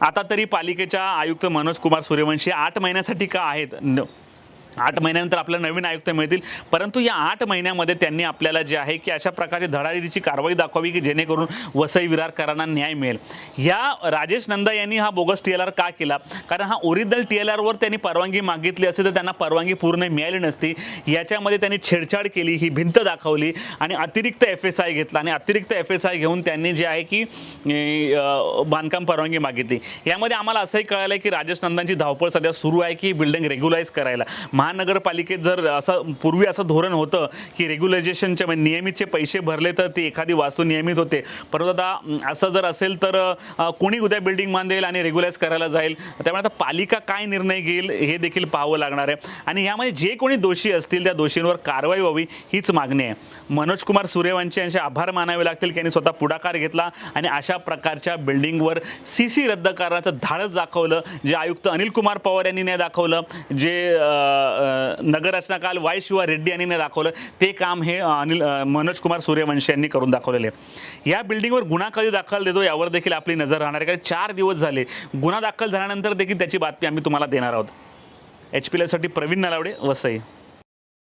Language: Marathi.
आता तरी पालिकेच्या आयुक्त मनोज कुमार सूर्यवंशी 8 महिन्यासाठी का आहेत? 8 महिन्यानंतर आपल्याला नवीन आयुक्त मिळतील, परंतु या 8 महिन्यामध्ये त्यांनी आपल्याला जे आहे की अशा प्रकारे धडाडीची कारवाई दाखवावी की जेणेकरून वसई विरारकरांना न्याय मिळेल। या राजेश नंदा यांनी हा बोगस TLR का केला? कारण हा ओरिजिनल TLR वर त्यांनी परवानगी मागितली असती तर त्यांना परवानगी पूर्ण मिळाली नसती। याच्यामध्ये त्यांनी छेडछाड केली, ही भिंत दाखवली आणि अतिरिक्त FSI घेतला आणि अतिरिक्त FSI घेऊन त्यांनी जे आहे की बांधकाम परवानगी मागितली। यामध्ये आम्हाला असंही कळालं की राजेश नंदांची धावपळ सध्या सुरू आहे की बिल्डिंग रेग्युलाइज करायला। महानगरपालिकेत जर असं पूर्वी असं धोरण होतं की रेग्युलेशनचे नियमितचे पैसे भरले तर ती एखादी वास्तू नियमित होते, परंतु आता असं जर असेल तर कोणी उद्या बिल्डिंग बांधेल आणि रेग्युलाइज करायला जाईल। त्यामुळे आता पालिका काय निर्णय घेईल हे देखील पाहावं लागणार आहे आणि यामध्ये जे कोणी दोषी असतील त्या दोषींवर कारवाई व्हावी हीच मागणी आहे। मनोज कुमार सूर्यवंशी यांचे आभार मानावे लागतील की यांनी स्वतः पुढाकार घेतला आणि अशा प्रकारच्या बिल्डिंगवर CC रद्द करण्याचं धाडस दाखवलं, जे आयुक्त अनिल कुमार पवार यांनी नाही दाखवलं, जे नगररचनाकाल वाय शिवा रेड्डी यांनी दाखवलं, ते काम हे मनोज कुमार सूर्यवंशी यांनी करून दाखवलेले आहे। या बिल्डिंगवर गुन्हा कधी दाखल देतो यावर देखील आपली नजर राहणार आहे, कारण 4 दिवस झाले गुन्हा दाखल झाल्यानंतर देखील त्याची बातमी आम्ही तुम्हाला देणार आहोत। HP साठी प्रवीण नलावडे, वसई।